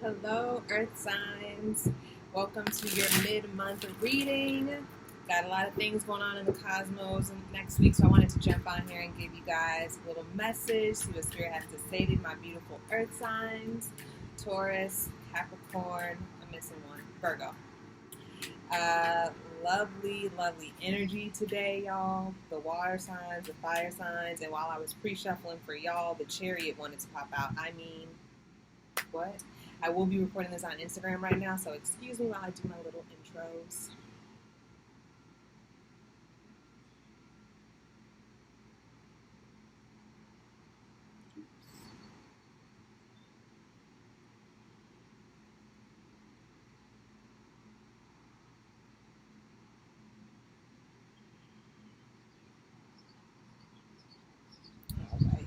Hello, Earth signs. Welcome to your mid-month reading. Got a lot of things going on in the cosmos next week, so I wanted to jump on here and give you guys a little message, see what Spirit has to say to my beautiful Earth signs: Taurus, Capricorn. I'm missing one. Virgo. Uh, lovely energy today, y'all. The water signs, the fire signs, and while I was pre-shuffling for y'all, the Chariot wanted to pop out. I mean, what? I will be recording this on Instagram right now, so excuse me while I do my little intros. All right.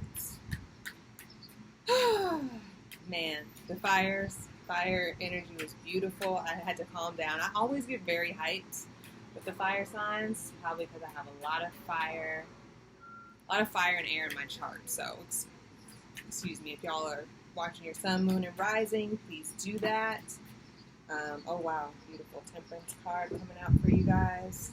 Man, the fire energy was beautiful. I had to calm down. I always get very hyped with the fire signs, probably because I have a lot of fire and air in my chart. So, excuse me if y'all are watching your sun, moon, and rising. Please do that. Oh wow, beautiful Temperance card coming out for you guys.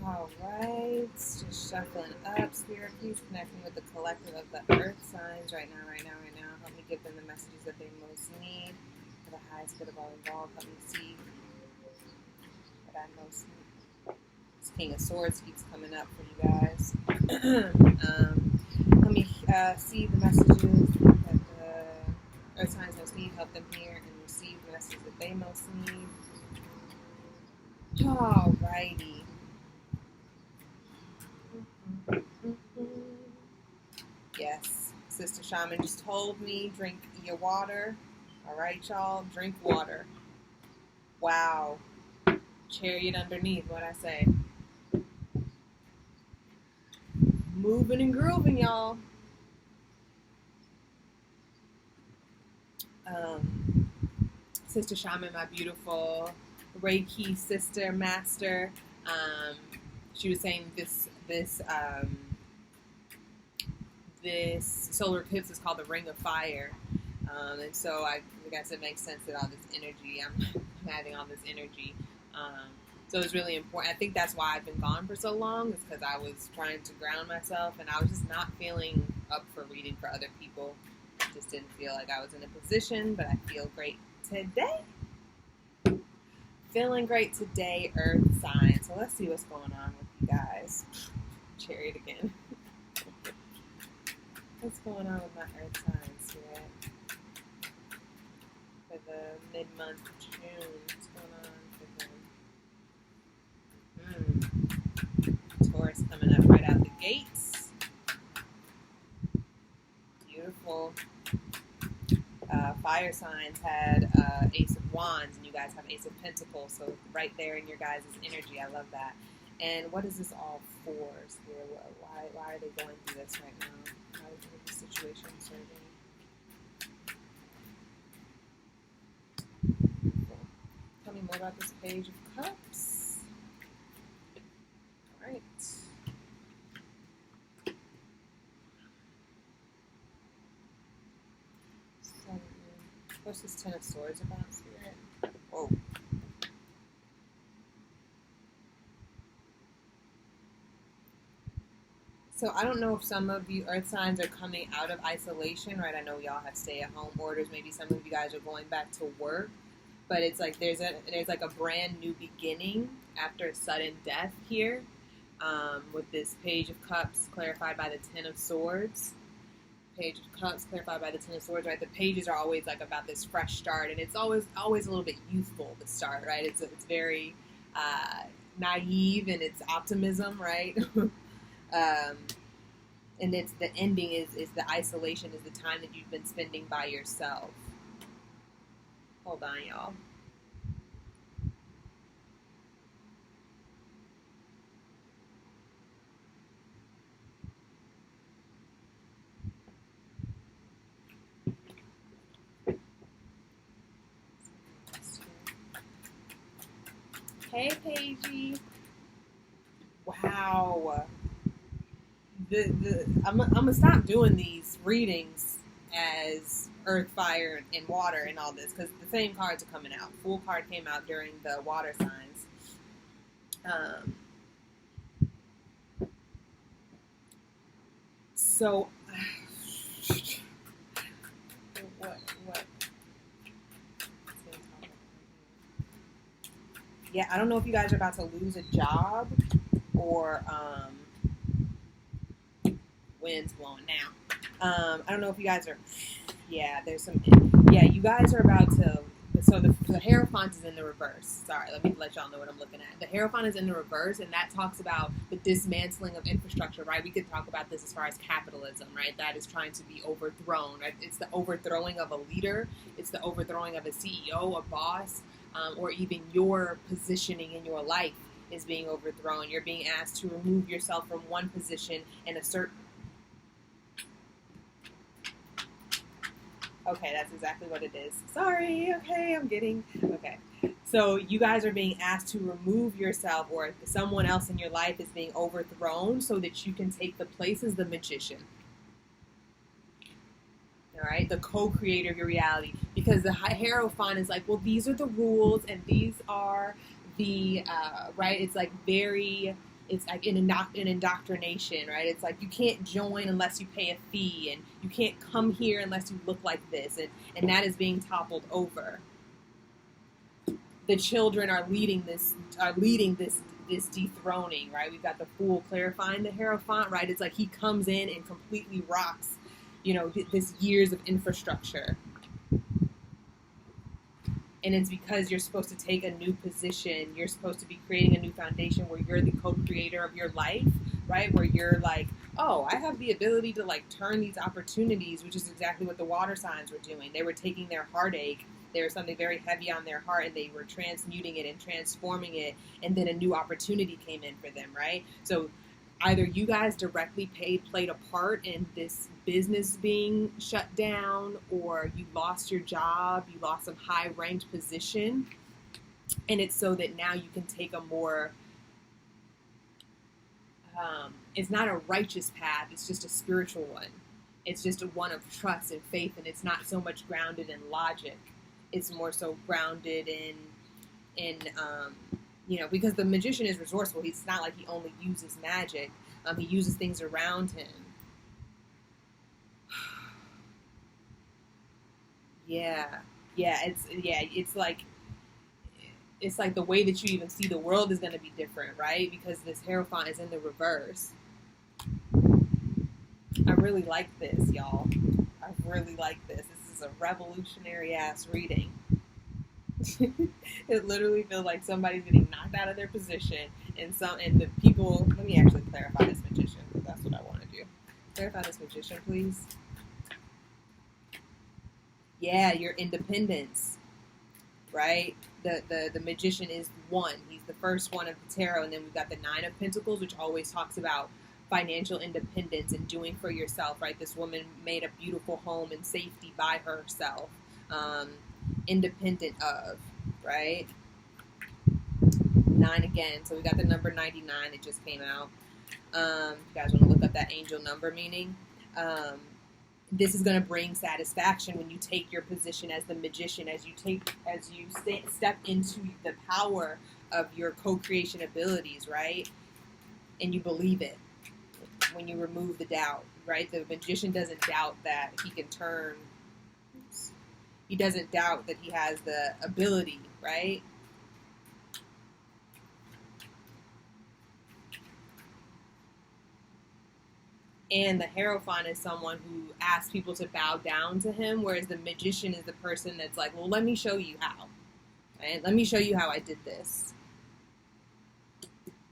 All right, just shuffling up. Spirit, please connect me with the collective of the Earth signs right now. Help me give them the messages that they most need for the highest good of all involved. Help me see what I most need. This King of Swords keeps coming up for you guys. Let me see the messages that the Earth signs most need. Help them hear and receive the messages that they most need. All righty. Yes, Sister Shaman just told me, drink your water. All right, y'all, drink water. Wow. Chariot underneath, what'd I say? Moving and grooving, y'all. Sister Shaman, my beautiful Reiki sister, master, she was saying this solar eclipse is called the Ring of Fire, and so I guess it makes sense that all this energy, I'm having all this energy. So it's really important. I think that's why I've been gone for so long, is because I was trying to ground myself, and I was just not feeling up for reading for other people. Just didn't feel like I was in a position, but I feel great today. Feeling great today, Earth sign. So let's see what's going on with you guys. Chariot again. What's going on with my Earth signs here for the mid-month June? What's going on for them? Taurus coming up right out the gates. Beautiful. Fire signs had Ace of Wands, and you guys have Ace of Pentacles, so right there in your guys' energy. I love that. And what is this all for here? Why are they going through this right now? How is the situation serving? Tell me more about this Page of Cups. All right. What's this Ten of Swords about, Spirit? Whoa. So I don't know if some of you Earth signs are coming out of isolation, right? I know y'all have stay-at-home orders. Maybe some of you guys are going back to work, but it's like there's like a brand new beginning after a sudden death here, with this Page of Cups clarified by the Ten of Swords. Page of Cups clarified by the Ten of Swords, right? The pages are always like about this fresh start, and it's always a little bit youthful, the start, right? It's very naive in its optimism, right? And it's the ending is the isolation, is the time that you've been spending by yourself. Hold on, y'all. Hey, Paigey. Wow. I'm gonna stop doing these readings as earth, fire, and water and all this, because the same cards are coming out. Fool card came out during the water signs. So, what? Yeah, I don't know if you guys are about to lose a job or wind's blowing now. I don't know if you guys are. Yeah, there's some. Yeah, you guys are about to. So the Hierophant is in the reverse. Sorry, let me let y'all know what I'm looking at. The Hierophant is in the reverse, and that talks about the dismantling of infrastructure, right? We could talk about this as far as capitalism, right? That is trying to be overthrown. Right? It's the overthrowing of a leader. It's the overthrowing of a CEO, a boss, or even your positioning in your life is being overthrown. You're being asked to remove yourself from one position and assert. Okay, that's exactly what it is. Sorry, okay, okay. So you guys are being asked to remove yourself, or someone else in your life is being overthrown so that you can take the place as the magician. All right, the co-creator of your reality. Because the Hierophant is like, well, these are the rules and these are the, right? It's like it's like an indoctrination, right? It's like you can't join unless you pay a fee, and you can't come here unless you look like this, and that is being toppled over. The children are leading this dethroning, right? We've got the Fool clarifying the Hierophant, right? It's like he comes in and completely rocks, this years of infrastructure. And it's because you're supposed to take a new position. You're supposed to be creating a new foundation where you're the co-creator of your life, right? Where you're like, oh, I have the ability to like turn these opportunities, which is exactly what the water signs were doing. They were taking their heartache. There was something very heavy on their heart, and they were transmuting it and transforming it. And then a new opportunity came in for them, right? So either you guys directly played a part in this business being shut down, or you lost your job, you lost some high-ranked position, and it's so that now you can take a more, it's not a righteous path, it's just a spiritual one. It's just a one of trust and faith, and it's not so much grounded in logic. It's more so grounded in because the magician is resourceful. It's not like he only uses magic. He uses things around him. It's like the way that you even see the world is going to be different, right? Because this Hierophant is in the reverse. I really like this, y'all. I really like this. This is a revolutionary ass reading. It literally feels like somebody's getting knocked out of their position, and the people. Let me actually clarify this magician, because that's what I want to do. Clarify this magician, please. Yeah, your independence, right? The magician is one. He's the first one of the tarot, and then we've got the Nine of Pentacles, which always talks about financial independence and doing for yourself, right? This woman made a beautiful home and safety by herself. Independent of, right? 9 again. So we got the number 99. It just came out. You guys want to look up that angel number meaning? This is going to bring satisfaction when you take your position as the magician, as you step into the power of your co-creation abilities, right? And you believe it when you remove the doubt, right? The magician doesn't doubt that he can turn. He doesn't doubt that he has the ability, right? And the Hierophant is someone who asks people to bow down to him, whereas the magician is the person that's like, well, let me show you how. Right? Let me show you how I did this.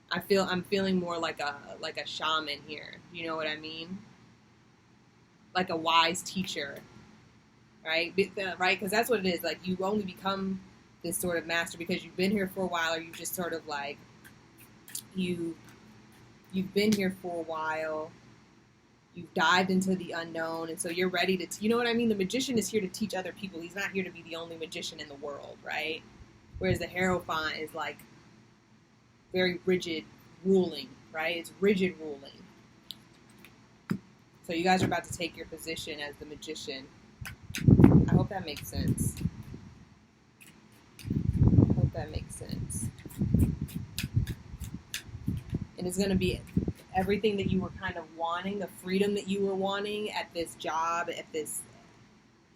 I'm feeling more like a shaman here. You know what I mean? Like a wise teacher. Right? Right? Because that's what it is. Like, you only become this sort of master because you've been here for a while, or you just sort of like, you've been here for a while, you've dived into the unknown, and so you're ready to, you know what I mean? The magician is here to teach other people. He's not here to be the only magician in the world, right? Whereas the Hierophant is like very rigid ruling, right? It's rigid ruling. So you guys are about to take your position as the magician. I hope that makes sense. I hope that makes sense. And it's going to be everything that you were kind of wanting, the freedom that you were wanting at this job, at this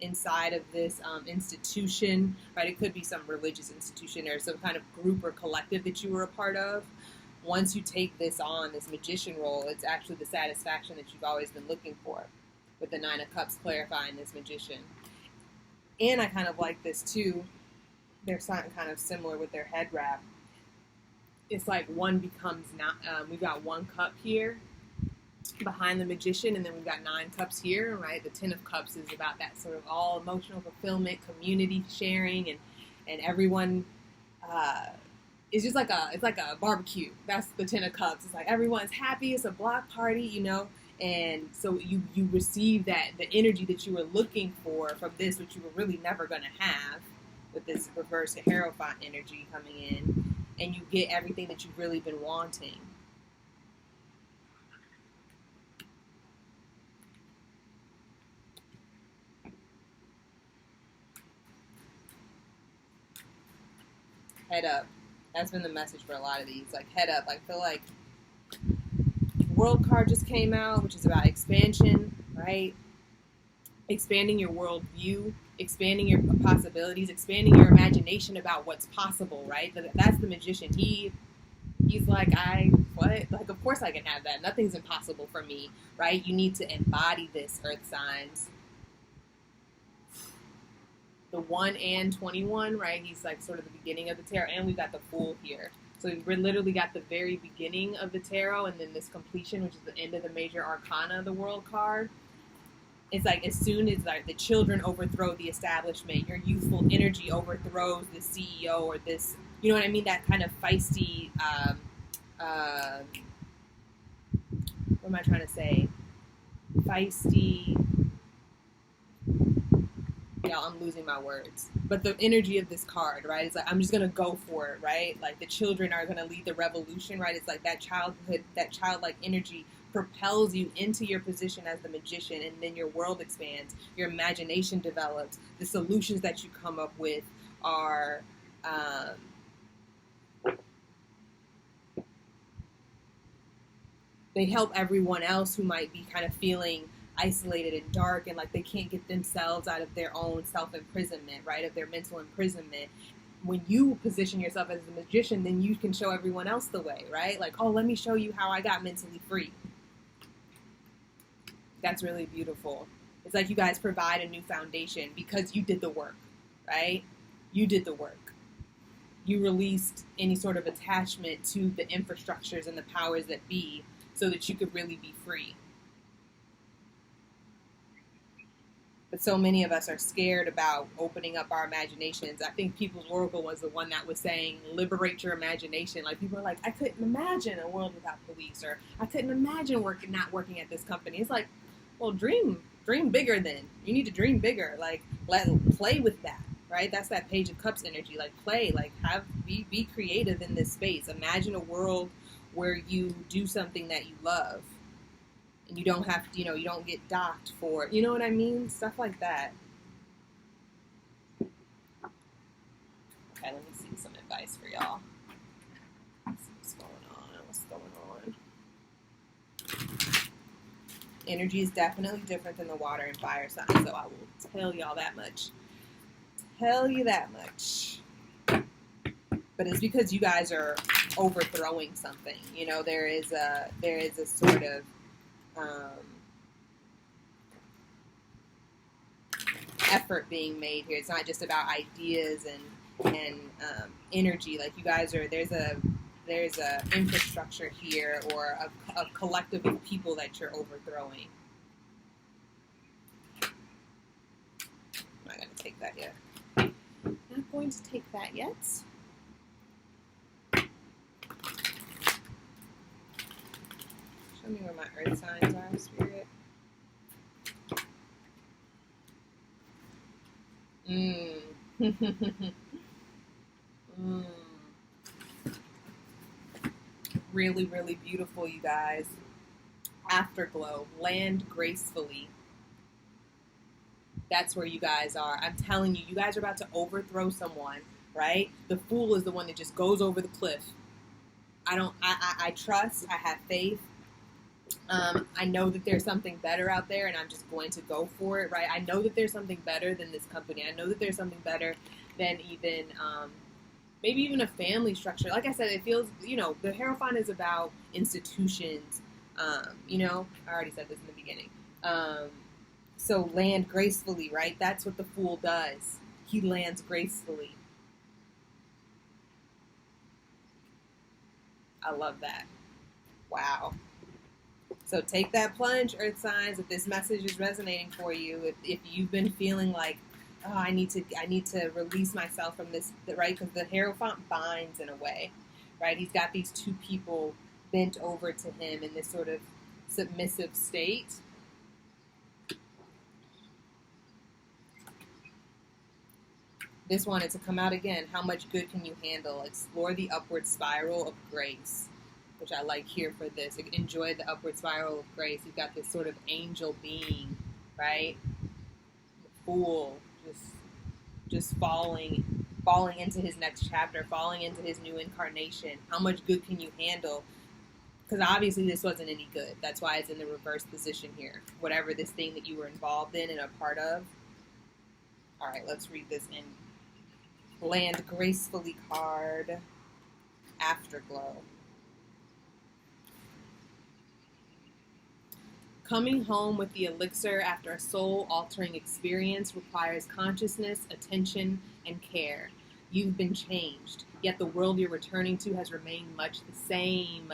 inside of this institution, right? It could be some religious institution or some kind of group or collective that you were a part of. Once you take this on, this magician role, it's actually the satisfaction that you've always been looking for, with the Nine of Cups clarifying this magician. And I kind of like this too. They're something kind of similar with their head wrap. It's like one becomes not. We've got 1 cup here behind the magician, and then we've got 9 cups here, right? The 10 of Cups is about that sort of all emotional fulfillment, community sharing, and everyone. It's just like it's like a barbecue. That's the 10 of Cups. It's like everyone's happy. It's a block party, you know. And so you receive that, the energy that you were looking for from this, which you were really never going to have, with this reverse Hierophant energy coming in, and you get everything that you've really been wanting. Head up. That's been the message for a lot of these. Like, head up. I feel like World card just came out, which is about expansion, right? Expanding your worldview, expanding your possibilities, expanding your imagination about what's possible, right? That's the magician. He's like, what? Like, of course I can have that. Nothing's impossible for me, right? You need to embody this, earth signs. The 1 and 21, right? He's like sort of the beginning of the tarot, and we've got the Fool here. So we've literally got the very beginning of the tarot, and then this completion, which is the end of the major arcana of the World card. It's like, as soon as like the children overthrow the establishment, your youthful energy overthrows the CEO or this, you know what I mean? That kind of feisty, what am I trying to say? Feisty. Y'all, I'm losing my words. But the energy of this card, right? It's like, I'm just going to go for it, right? Like, the children are going to lead the revolution, right? It's like that childhood, that childlike energy propels you into your position as the magician, and then your world expands, your imagination develops, the solutions that you come up with are they help everyone else who might be kind of feeling isolated and dark, and like they can't get themselves out of their own self-imprisonment, right, of their mental imprisonment. When you position yourself as a magician, then you can show everyone else the way, right? Like, oh, let me show you how I got mentally free. That's really beautiful. It's like you guys provide a new foundation because you did the work, right? You did the work. You released any sort of attachment to the infrastructures and the powers that be so that you could really be free. But so many of us are scared about opening up our imaginations. I think People's Oracle was the one that was saying, liberate your imagination. Like, people are like, I couldn't imagine a world without police, or I couldn't imagine not working at this company. It's like, well, dream bigger then. You need to dream bigger. Like, play with that, right? That's that Page of Cups energy. Like, play, like, be creative in this space. Imagine a world where you do something that you love. And you don't have to, you don't get docked for, you know what I mean? Stuff like that. Okay, let me see some advice for y'all. Let's see what's going on. Energy is definitely different than the water and fire signs, so I will tell y'all that much. But it's because you guys are overthrowing something. There is a sort of effort being made here. It's not just about ideas and energy. Like, you guys are, there's a infrastructure here, or a collective of people that you're overthrowing. I'm not going to take that yet. Not going to take that yet. Show me where my earth signs are, Spirit. Really, really beautiful, you guys. Afterglow. Land gracefully. That's where you guys are. I'm telling you, you guys are about to overthrow someone, right? The Fool is the one that just goes over the cliff. I trust, I have faith. I know that there's something better out there, and I'm just going to go for it, right? I know that there's something better than this company. I know that there's something better than even, maybe even a family structure. Like I said, it feels, the Hierophant is about institutions. I already said this in the beginning. So land gracefully, right? That's what the Fool does. He lands gracefully. I love that. Wow. So take that plunge, Earth signs. If this message is resonating for you, if you've been feeling like, oh, I need to release myself from this, right? Because the Hierophant binds in a way, right? He's got these two people bent over to him in this sort of submissive state. This wanted to come out again. How much good can you handle? Explore the upward spiral of grace, which I like here for this. Enjoy the upward spiral of grace. You've got this sort of angel being, right? The Fool, just falling into his next chapter, falling into his new incarnation. How much good can you handle? Because obviously this wasn't any good. That's why it's in the reverse position here. Whatever this thing that you were involved in and a part of. All right, let's read this in. Land gracefully card. Afterglow. Coming home with the elixir after a soul-altering experience requires consciousness, attention, and care. You've been changed, yet the world you're returning to has remained much the same.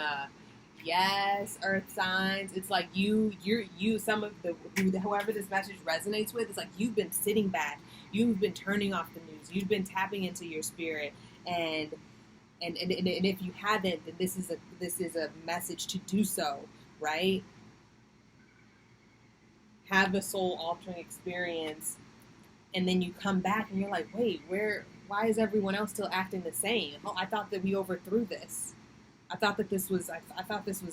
Yes, Earth signs. It's like you. Some of whoever this message resonates with. It's like you've been sitting back. You've been turning off the news. You've been tapping into your spirit, and if you haven't, then this is a message to do so, right? Have a soul-altering experience, and then you come back and you're like, wait, why is everyone else still acting the same? Oh, I thought that we overthrew this. I thought that this was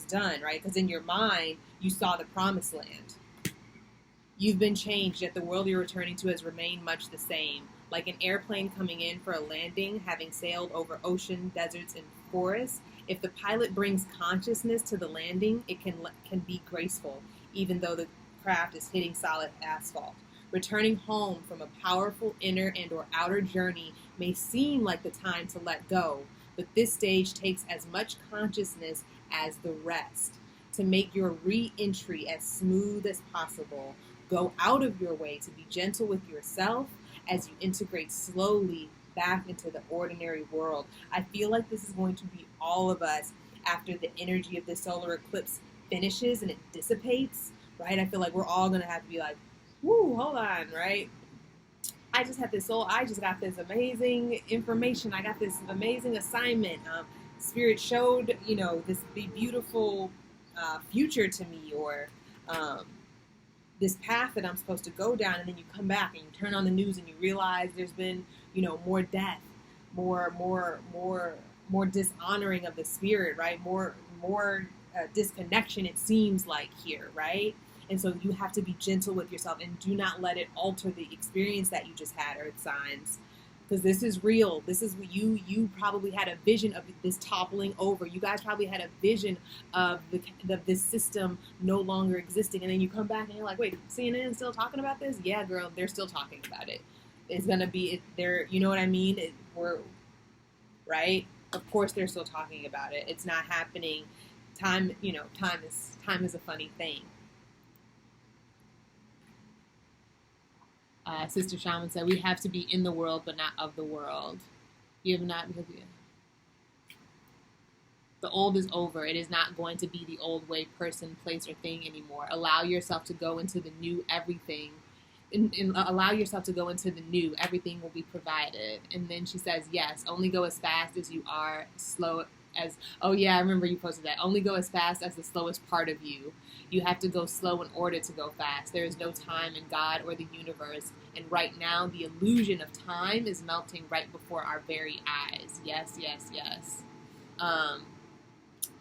done, right? Because in your mind, you saw the promised land. You've been changed, yet the world you're returning to has remained much the same. Like an airplane coming in for a landing, having sailed over ocean, deserts, and forests, if the pilot brings consciousness to the landing, it can be graceful, even though the craft is hitting solid asphalt. Returning home from a powerful inner and or outer journey may seem like the time to let go, but this stage takes as much consciousness as the rest. To make your re-entry as smooth as possible, go out of your way to be gentle with yourself as you integrate slowly back into the ordinary world. I feel like this is going to be all of us after the energy of the solar eclipse finishes and it dissipates, right? I feel like we're all going to have to be like, woo, hold on, right? I just got this amazing information. I got this amazing assignment. Spirit showed, this beautiful future to me, or this path that I'm supposed to go down, and then you come back and you turn on the news and you realize there's been, more death, more dishonoring of the spirit, right? More disconnection, it seems like here, right? And so you have to be gentle with yourself and do not let it alter the experience that you just had, Earth signs. Because this is real. This is what you probably had a vision of this toppling over. You guys probably had a vision of this system no longer existing. And then you come back and you're like, wait, CNN is still talking about this? Yeah, girl, they're still talking about it. It's going to be, you know what I mean? Right? Of course they're still talking about it. It's not happening. Time is a funny thing. Sister Shaman said, we have to be in the world, but not of the world. You have not, because the old is over. It is not going to be the old way, person, place, or thing anymore. Allow yourself to go into the new everything. Allow yourself to go into the new. Everything will be provided. And then she says, yes, only go as fast as you are, slow as, oh yeah, I remember you posted that. Only go as fast as the slowest part of you. You have to go slow in order to go fast. There is no time in God or the universe. And right now, the illusion of time is melting right before our very eyes. Yes, yes, yes.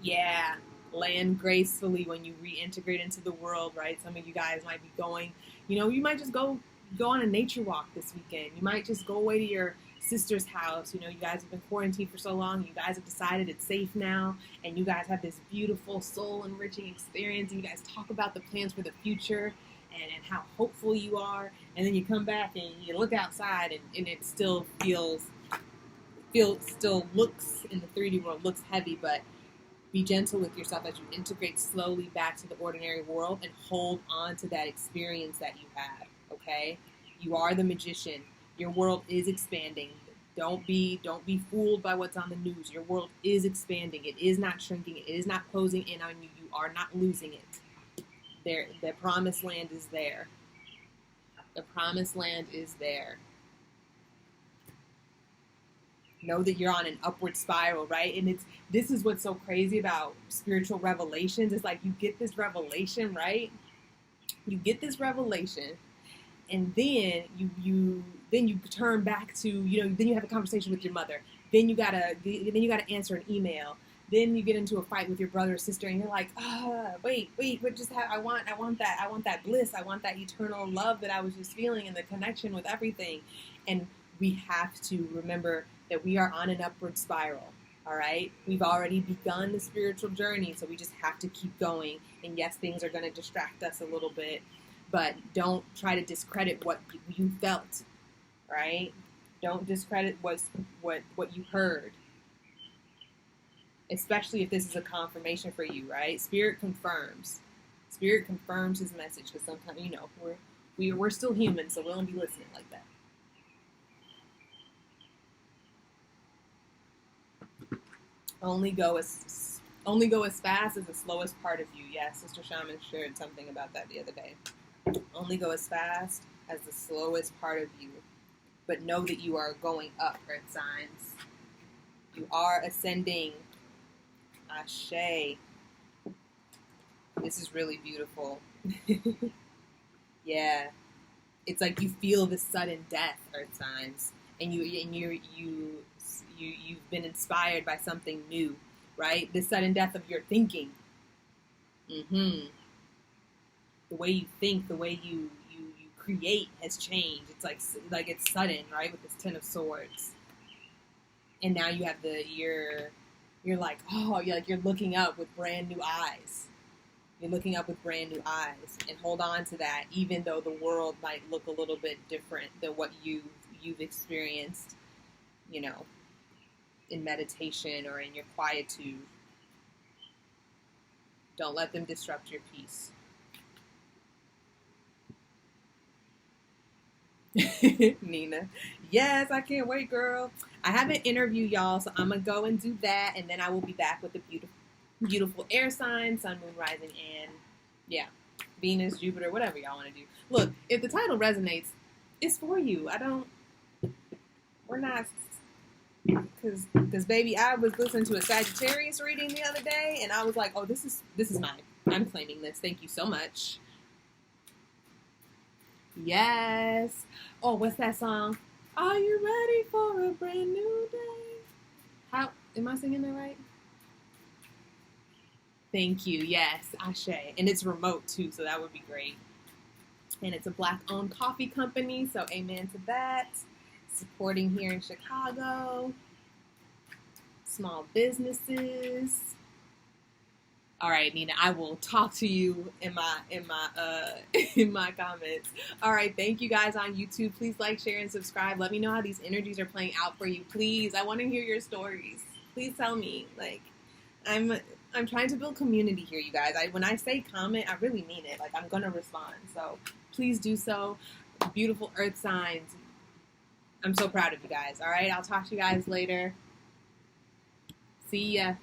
Yeah. land gracefully when you reintegrate into the world, right? Some of you guys might be going, you might just go on a nature walk this weekend. You might just go away to your sister's house. You guys have been quarantined for so long. You guys have decided it's safe now, and you guys have this beautiful, soul-enriching experience. And you guys talk about the plans for the future and how hopeful you are. And then you come back and you look outside, and it still still looks in the 3D world, looks heavy, but be gentle with yourself as you integrate slowly back to the ordinary world and hold on to that experience that you had, okay? You are the magician. Your world is expanding. Don't be fooled by what's on the news. Your world is expanding. It is not shrinking. It is not closing in on you. You are not losing it. The promised land is there. The promised land is there. Know that you're on an upward spiral, right? And this is what's so crazy about spiritual revelations. It's like you get this revelation, right? You get this revelation, and then you turn back to, then you have a conversation with your mother. Then you gotta answer an email. Then you get into a fight with your brother or sister, and you're like, wait, what just happened? I want that bliss. I want that eternal love that I was just feeling and the connection with everything. And we have to remember that we are on an upward spiral, all right? We've already begun the spiritual journey, so we just have to keep going. And yes, things are going to distract us a little bit, but don't try to discredit what you felt, right? Don't discredit what you heard, especially if this is a confirmation for you, right? Spirit confirms his message, because sometimes, we're still human, so we don't be listening like that. Only go as fast as the slowest part of you. Yeah, Sister Shaman shared something about that the other day. Only go as fast as the slowest part of you. But know that you are going up, Earth signs. You are ascending. Ashe. This is really beautiful. Yeah. It's like you feel the sudden death, Earth signs. And you've been inspired by something new, right? The sudden death of your thinking. The way you think, the way you create has changed. It's like it's sudden, right? With this 10 of Swords. And now you have you're like, you're looking up with brand new eyes. You're looking up with brand new eyes, and hold on to that, even though the world might look a little bit different than what you've experienced, in meditation or in your quietude. Don't let them disrupt your peace. Nina. Yes, I can't wait, girl. I have an interview, y'all, so I'm going to go and do that, and then I will be back with the beautiful air sign, sun, moon, rising, and, Venus, Jupiter, whatever y'all want to do. Look, if the title resonates, it's for you. We're not... Because baby, I was listening to a Sagittarius reading the other day, and I was like, oh, this is mine. I'm claiming this. Thank you so much. Yes. Oh, what's that song? Are you ready for a brand new day? How am I singing that right? Thank you. Yes, Ashe. And it's remote too, so that would be great. And it's a Black-owned coffee company, so amen to that. Supporting here in Chicago, small businesses. All right, Nina, I will talk to you in my comments. All right, thank you guys on YouTube. Please like, share, and subscribe. Let me know how these energies are playing out for you. Please, I want to hear your stories. Please tell me. I'm trying to build community here, you guys. When I say comment, I really mean it. I'm gonna respond. So please do so. Beautiful Earth signs. I'm so proud of you guys. All right, I'll talk to you guys later. See ya.